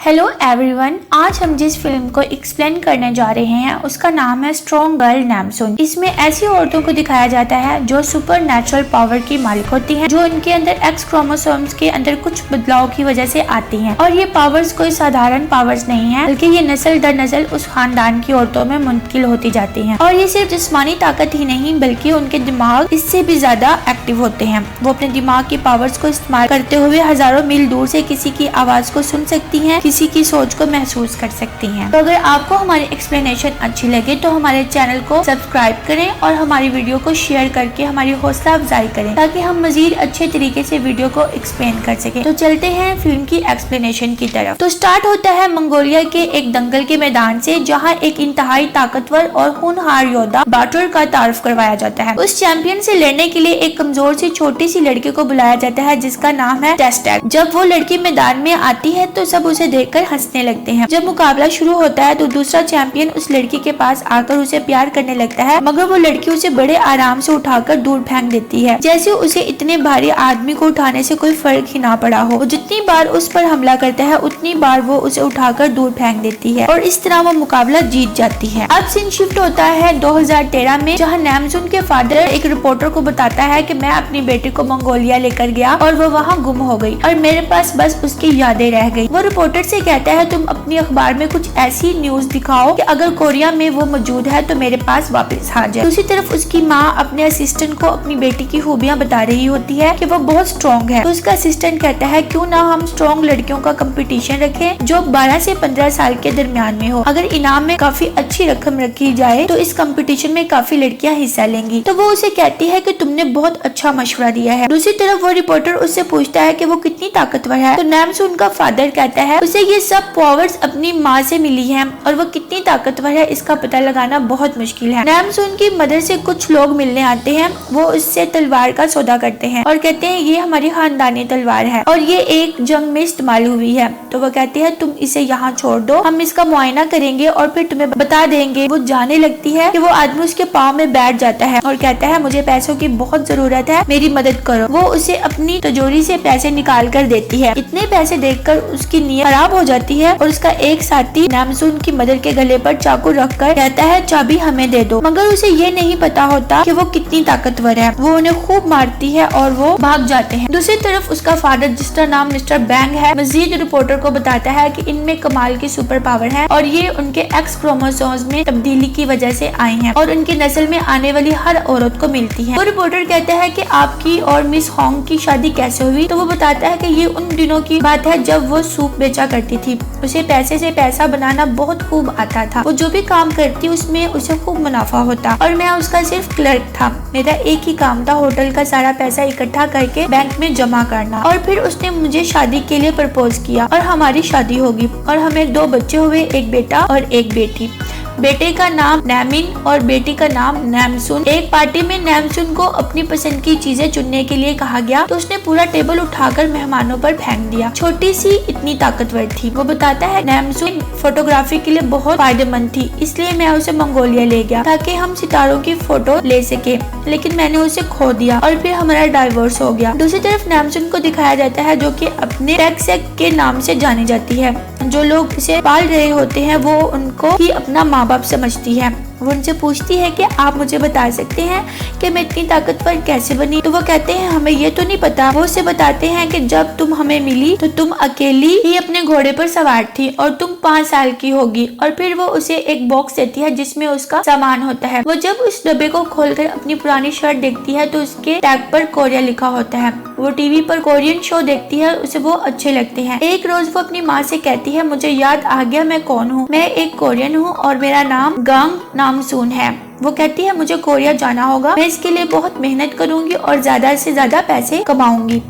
Hello everyone, आज हम जिस फिल्म को एक्सप्लेन करने जा रहे हैं उसका नाम है स्ट्रॉन्ग गर्ल नैमसून। इसमें ऐसी औरतों को दिखाया जाता है जो सुपर नेचुरल पावर की मालिक होती हैं, जो उनके अंदर एक्स क्रोमोसोम्स के अंदर कुछ बदलाव की वजह से आती हैं। और ये पावर्स कोई साधारण पावर्स नहीं है, बल्कि ये नस्ल दर नस्ल उस खानदान की औरतों में मुंतकिल होती जाती हैं। और ये सिर्फ जिस्मानी ताकत ही नहीं, बल्कि उनके दिमाग इससे भी ज्यादा एक्टिव होते हैं। वो अपने दिमाग की पावर्स को इस्तेमाल करते हुए हजारों मील दूर से किसी की आवाज को सुन सकती हैं, किसी की सोच को महसूस कर सकती हैं। तो अगर आपको हमारी एक्सप्लेनेशन अच्छी लगे तो हमारे चैनल को सब्सक्राइब करें और हमारी वीडियो को शेयर करके हमारी हौसला अफजाई करें, ताकि हम मजीद अच्छे तरीके से वीडियो को एक्सप्लेन कर सकें। तो चलते हैं फिल्म की एक्सप्लेनेशन की तरफ। तो स्टार्ट होता है मंगोलिया के एक दंगल के मैदान से, जहाँ एक इंतहाई ताकतवर और होनहार योद्धा बाटुर का तारुफ करवाया जाता है। उस चैंपियन से लड़ने के लिए एक कमजोर सी छोटी सी लड़की को बुलाया जाता है, जिसका नाम है टेस्टैक। जब वो लड़की मैदान में आती है तो सब उसे देखकर हंसने लगते हैं। जब मुकाबला शुरू होता है तो दूसरा चैंपियन उस लड़की के पास आकर उसे प्यार करने लगता है, मगर वो लड़की उसे बड़े आराम से उठाकर दूर फेंक देती है, जैसे उसे इतने भारी आदमी को उठाने से कोई फर्क ही ना पड़ा हो। वो जितनी बार उस पर हमला करता है उतनी बार वो उसे उठाकर दूर फेंक देती है, और इस तरह वो मुकाबला जीत जाती है। अब सीन शिफ्ट होता है 2013 में, जहाँ नैमसून के फादर एक रिपोर्टर को बताता है कि मैं अपनी बेटी को मंगोलिया लेकर गया और वो वहाँ गुम हो गई और मेरे पास बस उसकी यादें रह गई। वो रिपोर्टर से कहता है, तुम अपनी अखबार में कुछ ऐसी न्यूज दिखाओ कि अगर कोरिया में वो मौजूद है तो मेरे पास वापस आ जाए। दूसरी तरफ उसकी माँ अपने असिस्टेंट को अपनी बेटी की खूबियां बता रही होती है कि वो बहुत स्ट्रॉन्ग है। तो उसका असिस्टेंट कहता है, क्यों ना हम स्ट्रॉन्ग लड़कियों का कंपटीशन रखें जो 12 से 15 साल के दरमियान में हो। अगर इनाम में काफी अच्छी रकम रखी जाए तो इस कंपटीशन में काफी लड़कियां हिस्सा लेंगी। तो वो उसे कहती है कि तुमने बहुत अच्छा मशवरा दिया है। दूसरी तरफ वो रिपोर्टर उससे पूछता है कि वो कितनी ताकतवर है। तो नैमसून का फादर कहता है उसे ये सब पावर्स अपनी माँ से मिली है और वो कितनी ताकतवर है इसका पता लगाना बहुत मुश्किल है। नैमसून की मदर से कुछ लोग मिलने आते हैं। वो उससे तलवार का सौदा करते हैं और कहते हैं ये हमारी खानदानी तलवार है और ये एक जंग में इस्तेमाल हुई है। तो वो कहते हैं तुम इसे यहाँ छोड़ दो, हम इसका मुआयना करेंगे और फिर तुम्हें बता देंगे। वो जाने लगती है कि वो आदमी उसके पाँव में बैठ जाता है और कहता है मुझे पैसों की बहुत जरूरत है, मेरी मदद करो। वो उसे अपनी तिजोरी से पैसे निकाल कर देती है। इतने पैसे देखकर उसकी नीयत खराब हो जाती है और उसका एक साथी नैमसून की मदर के गले पर चाकू रखकर कहता है चाबी हमें दे दो, मगर उसे ये नहीं पता होता कि वो कितनी ताकतवर है। वो उन्हें खूब मारती है और वो भाग जाते हैं। दूसरी तरफ उसका फादर, जिसका नाम मिस्टर बैंग है, मजीद रिपोर्टर को बताता है कि इनमें कमाल की सुपर पावर है और ये उनके एक्स क्रोमोसोम्स में तब्दीली की वजह से आई हैं और उनकी नस्ल में आने वाली हर औरत को मिलती है। वो रिपोर्टर कहता है कि आपकी और मिस होंग की शादी कैसे हुई। तो वो बताता है कि ये उन दिनों की बात है जब वो सूप बेचा करती थी। उसे पैसे से पैसा बनाना बहुत खूब आता था। वो जो भी काम करती उसमें उसे खूब मुनाफा होता और मैं उसका सिर्फ क्लर्क था। मेरा एक ही काम था होटल का सारा पैसा इकट्ठा करके बैंक में जमा करना। और फिर उसने मुझे शादी के लिए प्रपोज किया और हमारी शादी होगी और हमें 2 बच्चे हुए, एक बेटा और एक बेटी। बेटे का नाम नैमिन और बेटी का नाम नैमसून। एक पार्टी में नैमसून को अपनी पसंद की चीजें चुनने के लिए कहा गया तो उसने पूरा टेबल उठाकर मेहमानों पर फेंक दिया। छोटी सी इतनी ताकतवर थी। वो बताता है नैमसून फोटोग्राफी के लिए बहुत फायदेमंद थी, इसलिए मैं उसे मंगोलिया ले गया ताकि हम सितारों की फोटो ले सके, लेकिन मैंने उसे खो दिया और फिर हमारा डाइवोर्स हो गया। दूसरी तरफ नैमसून को दिखाया जाता है जो कि अपने टेक्सेक के नाम से जानी जाती है। जो लोग इसे पाल रहे होते हैं वो उनको ही अपना माँ बाप समझती है। वो उनसे पूछती है कि आप मुझे बता सकते हैं कि मैं इतनी ताकतवर कैसे बनी। तो वो कहते हैं हमें ये तो नहीं पता। वो उसे बताते हैं कि जब तुम हमें मिली तो तुम अकेली ही अपने घोड़े पर सवार थी और तुम 5 साल की होगी। और फिर वो उसे एक बॉक्स देती है जिसमें उसका सामान होता है। वो जब उस डब्बे को खोलकर अपनी पुरानी शर्ट देखती है तो उसके टैग पर कोरिया लिखा होता है। वो टीवी पर कोरियन शो देखती है, उसे वो अच्छे लगते हैं। एक रोज वो अपनी माँ से कहती है मुझे याद आ गया मैं कौन हूँ, मैं एक कोरियन हूँ और मेरा नाम गांग नामसून है। वो कहती है मुझे कोरिया जाना होगा, मैं इसके लिए बहुत मेहनत करूंगी और ज्यादा से ज्यादा पैसे कमाऊंगी।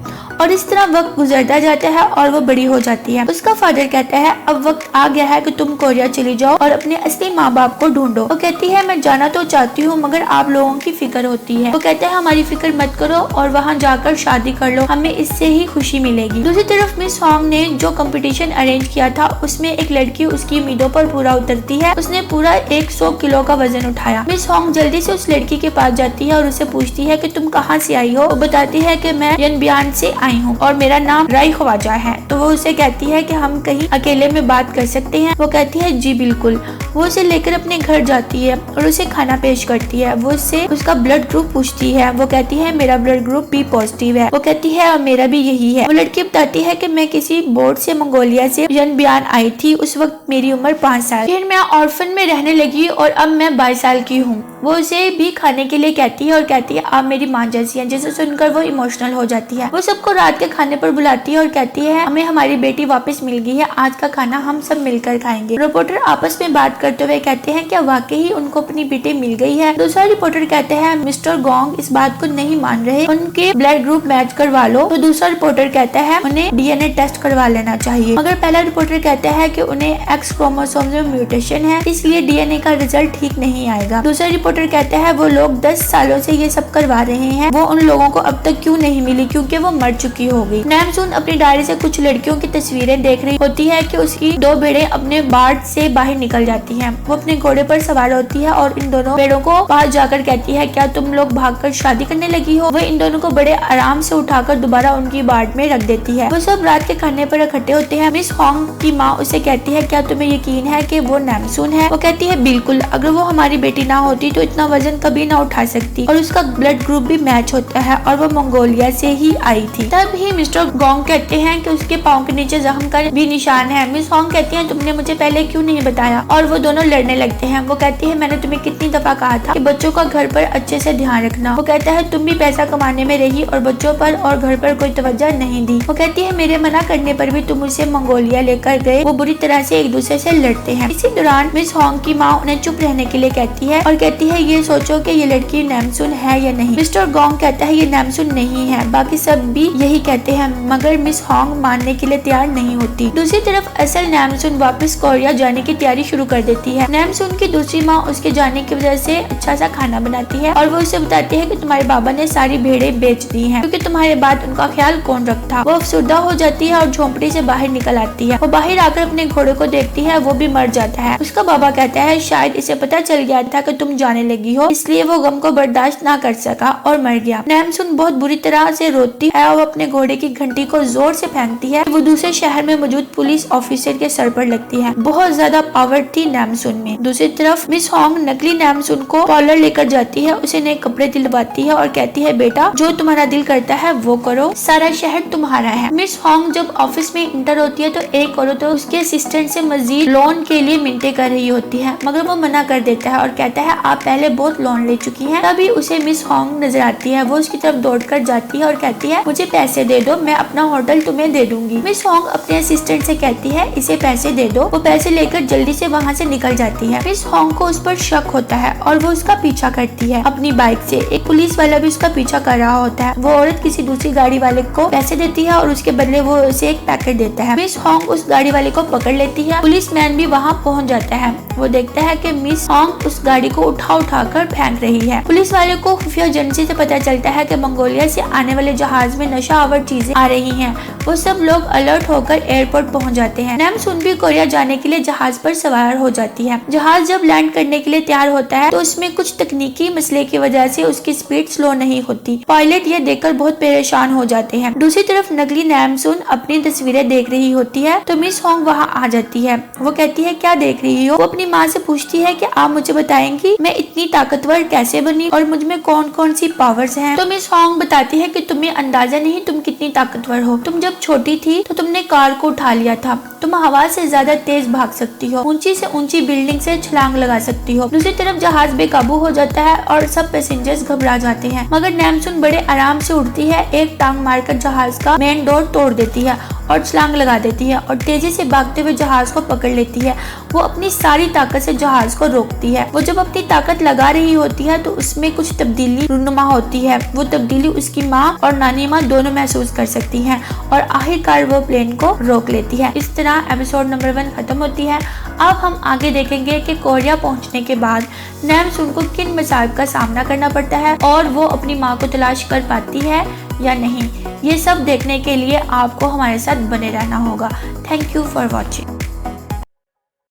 और इस तरह वक्त गुजरता जाता है और वो बड़ी हो जाती है। उसका फादर कहता है अब वक्त आ गया है कि तुम कोरिया चली जाओ और अपने असली माँ बाप को ढूंढो। वो कहती है मैं जाना तो चाहती हूँ मगर आप लोगों की फिक्र होती है। वो कहता है हमारी फिक्र मत करो और वहाँ जाकर शादी कर लो, हमें इससे ही खुशी मिलेगी। दूसरी तरफ मिस होंग ने जो कंपटीशन अरेंज किया था उसमें एक लड़की उसकी उम्मीदों पर पूरा उतरती है। उसने पूरा 100 किलो का वजन उठाया। मिस होंग जल्दी से उस लड़की के पास जाती है और उसे पूछती है कि तुम कहाँ से आई हो। वो बताती है कि मैं यनबियान से आई हूँ और मेरा नाम राई ख्वाजा है। तो वो उसे कहती है कि हम कहीं अकेले में बात कर सकते हैं। वो कहती है जी बिल्कुल। वो उसे लेकर अपने घर जाती है और उसे खाना पेश करती है। वो उससे उसका ब्लड ग्रुप पूछती है। वो कहती है मेरा ब्लड ग्रुप बी पॉजिटिव है। वो कहती है और मेरा भी यही है। वो लड़की बताती है कि मैं किसी बोट से मंगोलिया से बियान आई थी। उस वक्त मेरी उम्र 5 साल। फिर मैं ऑर्फन में रहने लगी और अब मैं 22 साल की हूँ। वो उसे भी खाने के लिए कहती है और कहती है आप मेरी माँ जैसी हैं, जिसे सुनकर वो इमोशनल हो जाती है। वो सबको रात के खाने पर बुलाती है और कहती है हमें हमारी बेटी वापस मिल गई है, आज का खाना हम सब मिलकर खाएंगे। रिपोर्टर आपस में बात करते हुए कहते हैं क्या वाकई उनको अपनी बेटी मिल गई है। दूसरा रिपोर्टर कहते हैं मिस्टर गोंग इस बात को नहीं मान रहे, उनके ब्लड ग्रुप मैच करवा लो। तो दूसरा रिपोर्टर कहता है उन्हें डीएनए टेस्ट करवा लेना चाहिए। मगर पहला रिपोर्टर कहता है कि उन्हें एक्स क्रोमोसोम में म्यूटेशन है, इसलिए डीएनए का रिजल्ट ठीक नहीं आएगा। दूसरा रिपोर्टर कहता है वो लोग 10 सालों से ये सब करवा रहे हैं, वो उन लोगों को अब तक क्यों नहीं मिली, क्योंकि वो मर चुकी होगी। नैमसून अपनी डायरी से कुछ लड़कियों की तस्वीरें देख रही होती है कि उसकी 2 भेड़ें अपने बाड़ से बाहर निकल जाती हैं। वो अपने घोड़े पर सवार होती है और इन दोनों भेड़ों को बाहर जाकर कहती है क्या तुम लोग भागकर शादी करने लगी हो। वो इन दोनों को बड़े आराम से उठाकर दोबारा उनकी बाड़ में रख देती है। वो सब रात के खाने पर इकट्ठे होते हैं। मिस होंग की माँ उसे कहती है क्या तुम्हें यकीन है कि वो नैमसून है। वो कहती है बिल्कुल, अगर वो हमारी बेटी ना होती तो इतना वजन कभी ना उठा सकती और उसका ब्लड ग्रुप भी मैच होता है और वो मंगोलिया से ही आई थी। तब ही मिस्टर गोंग कहते हैं कि उसके पाँव के नीचे जख्म का भी निशान है। मिस होंग कहती है तुमने मुझे पहले क्यों नहीं बताया, और वो दोनों लड़ने लगते हैं। वो कहती है मैंने तुम्हें कितनी दफा कहा था कि बच्चों का घर पर अच्छे से ध्यान रखना। वो कहता है तुम भी पैसा कमाने में रही और बच्चों पर और घर पर कोई तवज्जो नहीं दी। वो कहती है मेरे मना करने पर भी तुम उसे मंगोलिया लेकर गए। वो बुरी तरह से एक दूसरे से लड़ते हैं। इसी दौरान मिस होंग की माँ उन्हें चुप रहने के लिए कहती है और कहती है ये सोचो कि ये लड़की नैमसून है या नहीं। मिस्टर गोंग कहता है ये नैमसून नहीं है। बाकी सब भी यही कहते हैं, मगर मिस होंग मानने के लिए तैयार नहीं होती। दूसरी तरफ असल नैमसून वापस कोरिया जाने की तैयारी शुरू कर देती है। नैमसून की दूसरी माँ उसके जाने की वजह से अच्छा सा खाना बनाती है और वो उसे बताती है कि तुम्हारे बाबा ने सारी भेड़ें बेच दी हैं, क्योंकि तुम्हारे बाद उनका ख्याल कौन रखता। वो अफसुर्दा हो जाती है और झोंपड़ी से बाहर निकल आती है। वो बाहर आकर अपने घोड़े को देखती है, वो भी मर जाता है। उसका बाबा कहता है शायद इसे पता चल गया था कि तुम जाने लगी हो, इसलिए वो गम को बर्दाश्त ना कर सका और मर गया। नैमसून बहुत बुरी तरह से रोती है और अपने घोड़े की घंटी को जोर से फेंकती है। वो दूसरे शहर में मौजूद पुलिस ऑफिसर के सर पर लगती है। बहुत ज्यादा पावर थी नैमसून में। दूसरी तरफ मिस होंग नकली नैमसून को पार्लर लेकर जाती है, उसे नए कपड़े दिलवाती है और कहती है बेटा जो तुम्हारा दिल करता है वो करो, सारा शहर तुम्हारा है। मिस होंग जब ऑफिस में इंटर होती है तो एक औरत तो उसके असिस्टेंट से मजीद लोन के लिए मिन्नतें कर रही होती है, मगर वो मना कर देता है और कहता है आप पहले बहुत लोन ले चुकी हैं। तभी उसे मिस होंग नजर आती है। वो उसकी तरफ दौड़कर जाती है और कहती है मुझे पैसे दे दो, मैं अपना होटल तुम्हें दे दूंगी। मिस होंग अपने असिस्टेंट से कहती है इसे पैसे दे दो। वो पैसे लेकर जल्दी से वहाँ से निकल जाती है। मिस होंग को उस पर शक होता है और वो उसका पीछा करती है अपनी बाइक से। एक पुलिस वाला भी उसका पीछा कर रहा होता है। वो औरत किसी दूसरी गाड़ी वाले को पैसे देती है और उसके बदले वो उसे एक पैकेट देता है। मिस होंग उस गाड़ी वाले को पकड़ लेती है। पुलिस मैन भी वहाँ पहुँच जाता है। वो देखता है कि मिस होंग उस गाड़ी को उठा कर फेंक रही है। पुलिस वाले को खुफिया एजेंसी से पता चलता है कि मंगोलिया से आने वाले जहाज में नशा आवर चीजें आ रही हैं। वो सब लोग अलर्ट होकर एयरपोर्ट पहुंच जाते हैं। नैमसून भी कोरिया जाने के लिए जहाज पर सवार हो जाती है। जहाज जब लैंड करने के लिए तैयार होता है तो उसमें कुछ तकनीकी मसले की वजह से उसकी स्पीड स्लो नहीं होती। पायलट ये देखकर बहुत परेशान हो जाते हैं। दूसरी तरफ नकली नैमसून अपनी तस्वीरें देख रही होती है तो मिस होंग वहाँ आ जाती है। वो कहती है क्या देख रही हो। वो अपनी माँ से पूछती है कि आप मुझे बताएंगी मैं इतनी ताकतवर कैसे बनी और मुझ में कौन कौन सी पावर्स हैं। तो मिस होंग बताती है कि तुम्हें अंदाजा नहीं तुम कितनी ताकतवर हो। तुम जब छोटी थी तो तुमने कार को उठा लिया था। तुम हवा से ज्यादा तेज भाग सकती हो, ऊंची से ऊंची बिल्डिंग से छलांग लगा सकती हो। दूसरी तरफ जहाज बेकाबू हो जाता है और सब पैसेंजर्स घबरा जाते हैं, मगर नैमसून बड़े आराम से उड़ती है। एक टांग मारकर जहाज का मेन डोर तोड़ देती है और छलांग लगा देती है और तेजी से भागते हुए जहाज को पकड़ लेती है। वो अपनी सारी ताकत से जहाज को रोकती है। वो जब अपनी ताकत लगा रही होती है तो उसमें कुछ तब्दीली रूनुमा होती है। वो तब्दीली उसकी माँ और नानी माँ दोनों महसूस कर सकती हैं और आखिरकार वो प्लेन को रोक लेती है। इस तरह एपिसोड नंबर 1 खत्म होती है। अब हम आगे देखेंगे कि कोरिया पहुंचने के बाद नैमसून को किन मसाइब का सामना करना पड़ता है और वो अपनी माँ को तलाश कर पाती है या नहीं। ये सब देखने के लिए आपको हमारे साथ बने रहना होगा। Thank you for watching.